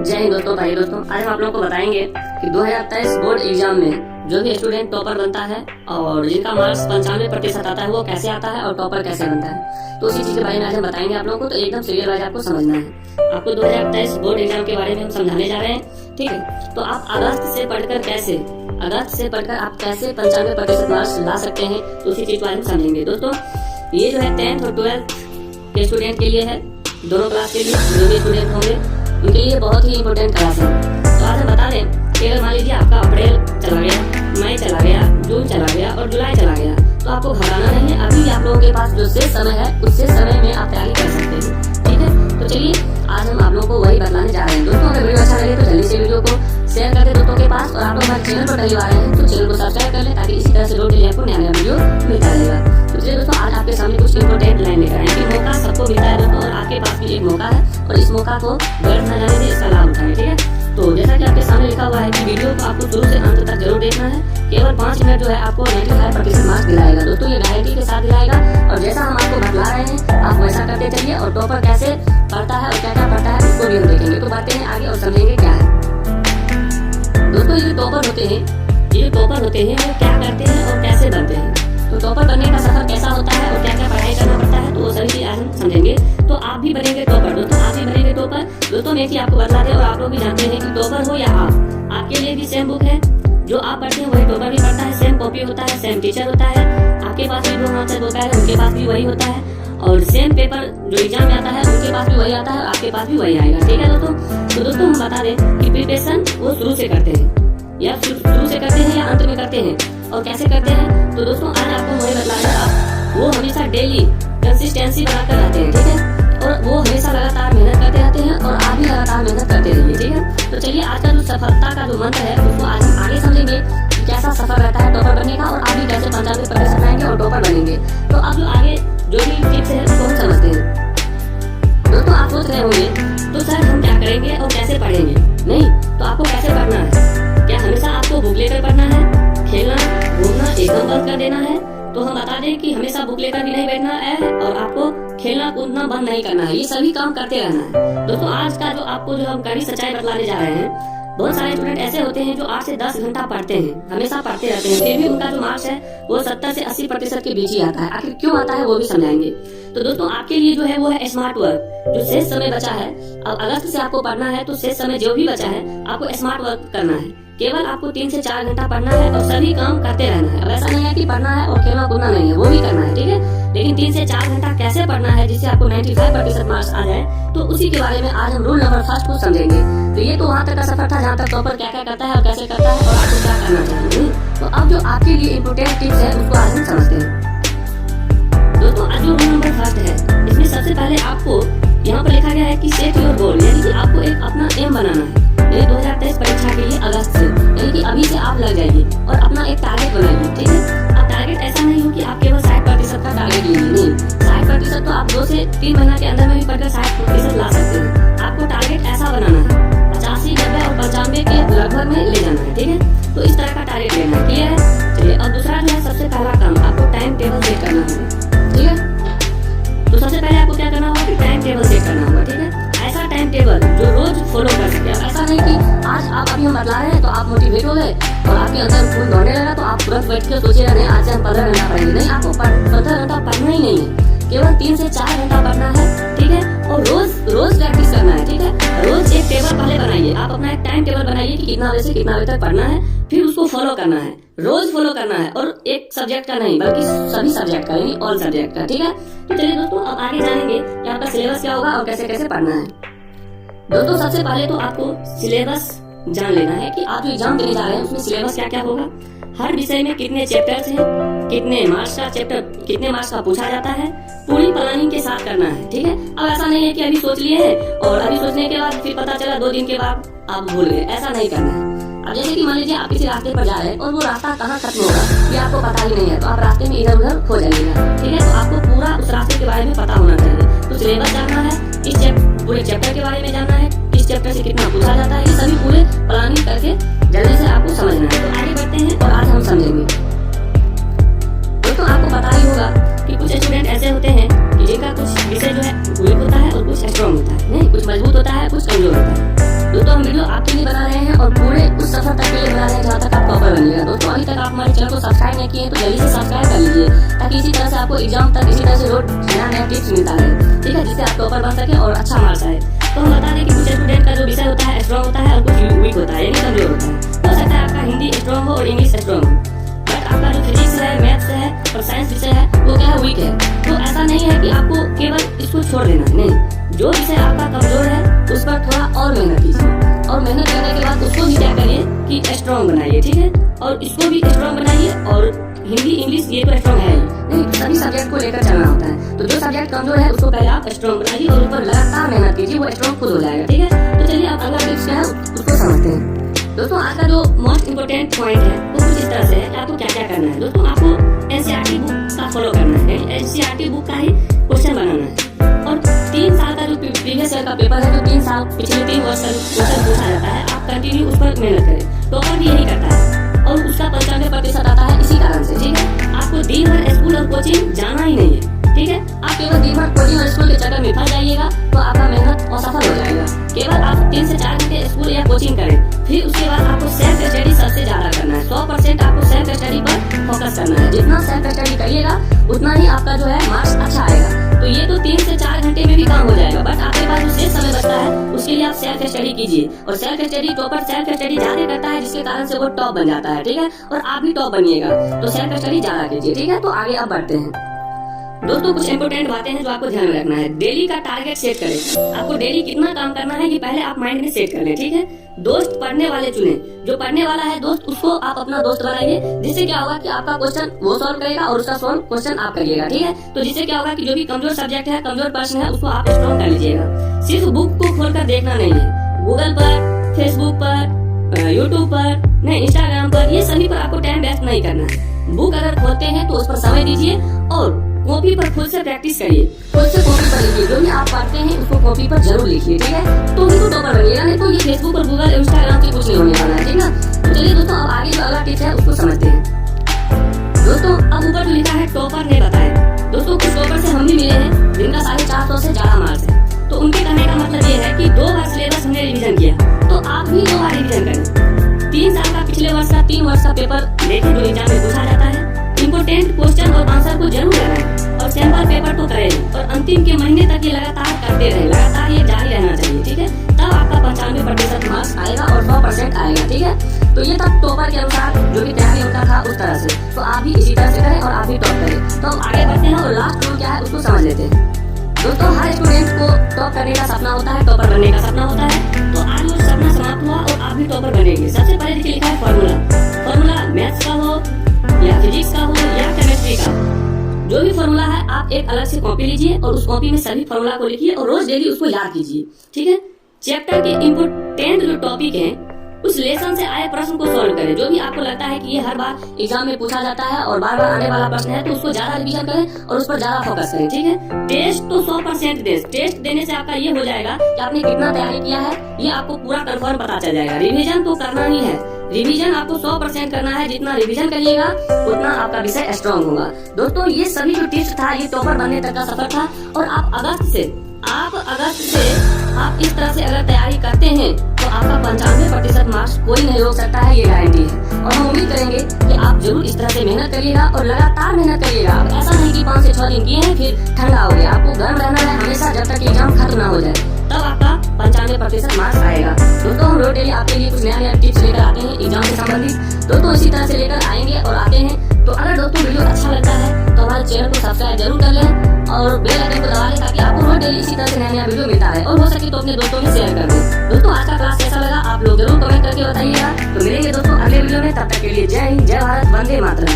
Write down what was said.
जय हिंद दोस्तों, भाई दोस्तों, आज हम आप लोगों को बताएंगे कि 2023 बोर्ड एग्जाम में जो भी स्टूडेंट टॉपर बनता है और जिनका मार्क्स 95% आता है वो कैसे आता है और टॉपर कैसे बनता है। तो उसी चीज के बारे में आज हम बताएंगे आप लोगों को। तो एकदम सीरियल वाइज आपको समझना है। आपको 2023 बोर्ड एग्जाम के बारे में हम समझाने जा रहे हैं, ठीक है। तो आप अगस्त से पढ़कर आप कैसे 95% मार्क्स ला सकते हैं, तो उसी चीज को आज हम समझेंगे। दोस्तों, ये जो है 10th और 12th के स्टूडेंट के लिए है, दोनों क्लास के लिए जो भी स्टूडेंट होंगे उनके लिए बहुत ही इंपॉर्टेंट क्लास है। तो आज हम बता दें कि अगर मान लीजिए आपका अप्रैल चला गया, मई चला गया, जून चला गया और जुलाई चला गया, तो आपको घबराना नहीं है। अभी आप लोगों के पास जो शेष समय है उस शेष समय में आप तैयारी कर सकते हैं, ठीक है। तो चलिए आज हम आप लोगों को वही बताने जा रहे हैं। दोस्तों, अगर वीडियो अच्छा लगे तो जल्दी से वीडियो को शेयर कर दे दोस्तों के पास, और आप लोग हमारे चैनल पर पहली बार आए हैं तो चैनल को सब्सक्राइब कर लें, ताकि इसी तरह से रोज डेली आपको नया नया वीडियो मिलता रहेगा। तो चलिए दोस्तों, आज आपके सामने कुछ इंपॉर्टेंट लाइन लेकर आए हैं कि मौका सबको मिलता है दोस्तों, और आपके पास भी एक मौका है और इस मौका को व्यर्थ न जाने दें, इसका लाभ उठाएं, ठीक है। तो जैसा कि आपके सामने लिखा हुआ है कि वीडियो को आपको शुरू से अंत तक जरूर देखना है। केवल 5 मिनट जो है आपको 95% मार्क्स दिलाएगा दोस्तों, ये गारंटी के साथ दिलाएगा। और जैसा हम आपको बतला रहे हैं आप वैसा करते चलिए। और टॉपर कैसे पढ़ता है और क्या क्या पढ़ता है उसको भी हम देखेंगे। तो बढ़ते हैं आगे और समझेंगे क्या है। दोस्तों, ये टॉपर होते हैं वो क्या करते हैं और कैसे बनते हैं। तो टॉपर बनने का सफर कैसा होता है और क्या क्या पढ़ाई करना पड़ता है, तो वो सभी चीज आज हम समझेंगे। तो आप भी बनेंगे टॉपर दोस्तों, आप भी बनेंगे टॉपर दोस्तों। मैं आपको बता दें, और आप लोग भी जानते हैं कि टॉपर हो या आप, आपके लिए भी सेम बुक है। जो आप पढ़ते हैं वही टॉपर भी पढ़ता है, सेम कॉपी होता है, सेम टीचर होता है। आपके पास भी जो आंसर होता है उनके पास भी वही होता है, और सेम पेपर जो एग्जाम में आता है उनके पास भी वही आता है, आपके पास भी वही आएगा, ठीक है दोस्तों। तो दोस्तों, हम बता दें कि प्रिपरेशन वो शुरू से करते हैं, या शुरू से करते हैं या अंत में करते हैं, और कैसे करते हैं। तो दोस्तों, आज आपको वही बताया, वो हमेशा डेली कंसिस्टेंसी बनाकर रहते हैं, ठीक है। और वो हमेशा लगातार मेहनत करते रहते हैं, और आप भी लगातार मेहनत करते रहिए, ठीक है। तो चलिए आज का जो सफलता का जो मंत्र है उसको आज हम आगे समझेंगे कि कैसा सफर रहता है टॉपर बनने का, और आप भी कैसे 95% लाएंगे और टॉपर बनेंगे। तो अब जो आगे जो भी टिप्स है उसको हम समझते हैं। दोस्तों, आप सोच रहे होंगे तो सर हम क्या करेंगे और कैसे पढ़ेंगे। नहीं, तो आपको कैसे पढ़ना है। क्या हमेशा आपको बुक लेकर पढ़ना है, खेलना घूमना एकदम बंद कर देना है। तो हम बता दें कि हमेशा बुक लेकर भी नहीं बैठना है, और आपको खेलना कूदना बंद नहीं करना है, ये सभी काम करते रहना है। दोस्तों, आज का जो आपको जो हम कड़ी सच्चाई बतलाने जा रहे हैं, बहुत सारे स्टूडेंट ऐसे होते हैं जो 8 से 10 घंटा पढ़ते हैं, हमेशा पढ़ते रहते हैं, फिर भी उनका जो मार्क्स है वो 70 से 80% के बीच ही आता है। आखिर क्यों आता है वो भी समझाएंगे। तो दोस्तों, आपके लिए जो है वो है स्मार्ट वर्क। जो शेष समय बचा है, अब अगस्त से आपको पढ़ना है, तो शेष समय जो भी बचा है आपको स्मार्ट वर्क करना है। केवल आपको 3 से 4 घंटा पढ़ना है और सभी काम करते रहना है। अब ऐसा नहीं है कि पढ़ना है और खेलना कूदना नहीं है, वो भी करना है, ठीक है। लेकिन 3 से 4 घंटा कैसे पढ़ना है जिससे आपको 95% मार्क्स आ जाए, तो उसी के बारे में आज हम रूल नंबर 1 को समझेंगे। तो ये तो वहाँ तक का सफर था जहाँ तक टॉपर क्या क्या करता है और कैसे करता है और आपको क्या करना चाहिए। तो अब जो आपके लिए इम्पोर्टेंट टिप्स है उसको आज हम समझते हैं। दोस्तों, आज जो रूल नंबर 1 है, इसमें सबसे पहले आपको यहाँ पर लिखा गया है कि सेट योर गोल, यानी कि आपको एक अपना एम बनाना है। 2023 परीक्षा के लिए अगस्त से, यानी कि अभी से आप लग जाइए और अपना एक टारगेट बनाइए, ठीक है। अब टारगेट ऐसा नहीं हो कि आप केवल 60% का टारगेट लीजिए, नहीं, 60% तो आप 2 से 3 महीना के अंदर में भी पढ़कर 60% ला सकते हैं। आपको टारगेट ऐसा बनाना है 85, 90 और 95 के लगभग में ले जाना है, ठीक है। तो इस तरह का टारगेट लेना है, क्लियर है। चलिए, अब दूसरा जो है सबसे पहला काम, आपको टाइम टेबल सेट करना है, ठीक है। तो सबसे पहले आपको क्या करना होगा कि टाइम टेबल सेट करना होगा, ठीक है। ऐसा टाइम टेबल जो रोज फॉलो कर सके। ऐसा नहीं कि आज आप अभी हम बतला रहे हैं तो आप मोटिवेट हो गए और आपके अंदर खून दौड़ने लगा, तो आप तुरंत बैठ के सोचे नहीं आज हम 15 घंटा पढ़ेंगे। नहीं, आपको 15 घंटा पढ़ना ही नहीं है, केवल 3 से 4 घंटा पढ़ना है, ठीक है। और रोज प्रैक्टिस करना है, ठीक है। रोज एक टेबल पहले बनाइए, आप अपना एक टाइम टेबल बनाइए कि कितना बजे से कितना बजे तक पढ़ना है, फिर उसको फॉलो करना है, रोज फॉलो करना है। और एक सब्जेक्ट का नहीं बल्कि सभी सब्जेक्ट का, यानी ऑल सब्जेक्ट का, ठीक है। तो चलिए दोस्तों, अब आगे जानेंगे कि आपका सिलेबस क्या होगा और कैसे कैसे पढ़ना है। दोस्तों, सबसे पहले तो आपको सिलेबस जान लेना है कि आप जो एग्जाम देने जा रहे हैं उसमें सिलेबस क्या क्या होगा, हर विषय में कितने चैप्टर्स हैं, कितने मार्क्स का चैप्टर, कितने मार्क्स का पूछा जाता है, पूरी प्लानिंग के साथ करना है, ठीक है। अब ऐसा नहीं है कि अभी सोच लिए हैं और अभी सोचने के बाद फिर पता चला 2 दिन के बाद आप भूल गए, ऐसा नहीं करना है। अब जैसे कि मान लीजिए आप किसी रास्ते पर जा रहे हैं और वो रास्ता कहाँ खत्म होगा ये आपको पता ही नहीं है, तो आप रास्ते में इधर उधर खो जाइएगा, ठीक है। तो आपको पूरा उस रास्ते के बारे में पता होना चाहिए। तो सिलेबस जानना है, इस पूरे चैप्टर के बारे में जानना है, इस चैप्टर से कितना पूछा जाता है, ये सभी पूरे प्लानिंग करके जल्दी से आपको समझना है। तो आगे बढ़ते हैं और आज हम समझेंगे। दोस्तों, आपको पता ही होगा कि कुछ स्टूडेंट ऐसे होते हैं कि जिनका कुछ विषय जो है वीक होता है और कुछ स्ट्रॉन्ग होता है, नहीं, कुछ मजबूत होता है, कुछ कमजोर होता है। दोस्तों, हमारे चैनल को सब्सक्राइब नहीं किए तो जल्दी से सब्सक्राइब कर लीजिए, ताकि इसी तरह से आपको एग्जाम तक इसी तरह से रोज नया नया टिप्स मिलता है, ठीक है, जिससे आप टॉपर बन सके और अच्छा मार्क्स आए। तो हम बता दें कि कुछ स्टूडेंट का जो विषय होता है स्ट्रॉन्ग होता है और कुछ वीक होता है, यानी कमजोर होता है। हो सकता है आपका हिंदी स्ट्रॉन्ग हो और इंग्लिश स्ट्रॉन्ग हो, बट आपका जो फिजिक्स है, मैथ्स है और साइंस विषय है वो क्या है, वीक है। तो ऐसा नहीं है कि आपको केवल इसको छोड़ देना है, नहीं, जो विषय आपका कमजोर है उस पर थोड़ा और मेहनत कीजिए, और मेहनत करने के बाद उसको भी क्या करिए कि स्ट्रॉन्ग बनाइए, ठीक है, और इसको भी स्ट्रॉन्ग बनाइए। और हिंदी इंग्लिश ये तो स्ट्रॉन्ग है ही नहीं, सभी सब्जेक्ट को लेकर चलना होता है। तो जो सब्जेक्ट कमजोर है उसको पहले आप स्ट्रॉन्ग बनाइए और उस पर लगातार मेहनत कीजिए, वो स्ट्रॉन्ग खुद हो जाएगा, ठीक है। तो चलिए आप अगला टिप्स क्या है उसको समझते हैं। दोस्तों आज का जो मोस्ट इम्पोर्टेंट पॉइंट है वो कुछ इस तरह से है कि आपको क्या क्या करना है। दोस्तों आपको एनसीईआरटी बुक का फॉलो करना है, एनसीईआरटी बुक का ही क्वेश्चन बनाना है, और 3 साल का जो प्रीवियस ईयर का पेपर है, जो 3 साल पिछले 3 वर्ष का क्वेश्चन पूछा जाता है, आप कंटिन्यू उस पर मेहनत करें। टॉपर भी यही करता है और उसका 95% आता है इसी कारण से, ठीक है। आपको दिन भर स्कूल और कोचिंग जाना ही नहीं है, ठीक है। आप केवल दिन भर कोचिंग और स्कूल के चक्कर में फंस जाइएगा तो आपका मेहनत असफल हो जाएगा। केवल आप 3 से 4 घंटे स्कूल या कोचिंग करें, फिर उसके बाद आपको सेल्फ स्टडी सबसे ज्यादा करना है। 100% आपको सेल्फ स्टडी पर फोकस करना है। जितना सेल्फ स्टडी करिएगा उतना ही आपका जो है मार्क्स अच्छा आएगा। तो ये तो 3 से 4 घंटे में भी काम हो जाएगा, बट आपके पास जो शेष समय बचता है उसके लिए आप सेल्फ स्टडी कीजिए। और self study topper self study ज्यादा करता है, जिसके कारण से वो टॉप बन जाता है, ठीक है। और आप भी टॉप बनिएगा, तो सेल्फ स्टडी ज्यादा कीजिए, ठीक है। तो आगे अब बढ़ते हैं। दोस्तों कुछ इंपोर्टेंट बातें हैं जो आपको ध्यान में रखना है। डेली का टारगेट सेट करें, आपको डेली कितना काम करना है ये पहले आप माइंड में सेट कर लें, ठीक है। दोस्त पढ़ने वाले चुने, जो पढ़ने वाला है दोस्त उसको आप अपना दोस्त बनाइए, जिससे क्या होगा कि आपका क्वेश्चन वो सॉल्व करेगा और उसका सॉल्व क्वेश्चन आप करिएगा, ठीक है। तो जिससे क्या होगा कि जो भी कमजोर सब्जेक्ट है, कमजोर प्रश्न है, उसको आप स्ट्रॉन्ग कर लीजिएगा। सिर्फ बुक को खोलकर देखना नहीं है, गूगल पर, फेसबुक पर, यूट्यूब पर, नहीं इंस्टाग्राम पर, ये सभी पर आपको टाइम वेस्ट नहीं करना है। बुक अगर खोलते हैं तो उस पर समय दीजिए और कॉपी पर खुद से प्रैक्टिस करिए, खुद से कॉपी पर लिखिए, जो भी आप पढ़ते हैं उसको कॉपी पर जरूर लिखिए, ठीक है। तो उनको टॉपर बनिएगा, नहीं तो ये फेसबुक और गूगल इंस्टाग्राम से कुछ नहीं होने वाला है, ठीक है। तो चलिए दोस्तों अब आगे जो अगला टिप्स है उसको समझते हैं। दोस्तों अब ऊपर जो लिखा है टॉपर ने बताया, दोस्तों कुछ टॉपर से हम भी मिले हैं जिनका 450 से ज्यादा मार्क्स है। तो उनके कहने का मतलब ये है कि 2 बार सिलेबस हमने रिविजन किया, तो आप भी 2 बार रिविजन करें। 3 साल का पिछले वर्ष का 3 वर्ष का पेपर देखें जो एग्जाम में पूछा जाता है। इम्पोर्टेंट क्वेश्चन और आंसर को जरूर लगाएं और सैंपल पेपर तो करें, और अंतिम के महीने तक ये लगातार करते रहें, लगातार ये जारी रहना चाहिए, ठीक है। तब आपका 95% मार्क्स आएगा और 100% आएगा, ठीक है। तो ये तब टॉपर के अनुसार जो भी तैयारी उनका था उस तरह से, तो आप भी इसी तरह से करें और आप भी टॉप करें। तो हम आगे बढ़ते हैं और लास्ट रूल क्या है उसको समझ लेते हैं। दोस्तों हर स्टूडेंट को टॉप करने का सपना होता है, टॉपर बनने का सपना होता है। तो आज वो सपना समाप्त हुआ और आप भी टॉपर बनेंगे। सबसे पहले देखिए लिखा है फॉर्मूला मैथ्स का हो या फिजिक्स का हो या केमिस्ट्री का, जो भी फॉर्मूला है आप एक अलग से कॉपी लीजिए और उस कॉपी में सभी फॉर्मूला को लिखिए और रोज डेली उसको याद कीजिए, ठीक है। चैप्टर के इम्पोर्टेंट जो टॉपिक है उस लेसन से आए प्रश्न को सॉल्व करें। जो भी आपको लगता है कि ये हर बार एग्जाम में पूछा जाता है और बार बार आने वाला प्रश्न है, तो उसको ज्यादा रिवीजन करें और उस पर ज्यादा फोकस करें, ठीक है। टेस्ट तो 100% दें, टेस्ट देने से आपका ये हो जाएगा कि आपने कितना तैयारी किया है ये आपको पूरा कंफर्म पता चल जाएगा। रिवीजन तो करना ही है, रिवीजन आपको 100% करना है। जितना रिवीजन करिएगा उतना आपका विषय स्ट्रॉन्ग होगा। दोस्तों ये सभी जो टिप्स था ये टॉपर बनने तक का सफर था, और आप अगस्त से आप इस तरह से अगर तैयारी करते हैं तो आपका 95% मार्क्स कोई नहीं रोक सकता है, ये गारंटी है। और हम उम्मीद करेंगे कि आप जरूर इस तरह से मेहनत करिएगा और लगातार मेहनत करिएगा। अब ऐसा नहीं कि 5 से 6 दिन किए हैं फिर ठंडा हो गया, आपको गर्म रहना है हमेशा जब तक एग्जाम खत्म ना हो जाए, तब आपका 95% मार्क्स आएगा। दोस्तों हम रोज डेली आपके लिए कुछ नया टिप्स लेकर आते हैं एग्जाम से संबंधित। दोस्तों इसी तरह से लेकर आएंगे और आते हैं। तो अगर दोस्तों वीडियो अच्छा लगता है तो हमारे चैनल को सब्सक्राइब जरूर कर लें और बेल आइकन को दबा लें, ताकि आपको रोज डेली इसी तरह से नया वीडियो मिलता है। और हो सके तो अपने दोस्तों में शेयर कर दें। दोस्तों आज का क्लास कैसा लगा आप लोग जरूर कमेंट करके बताइएगा। तो मिलेंगे दोस्तों अगले वीडियो में, तब तक के लिए जय हिंद, जय भारत, वंदे मातरम।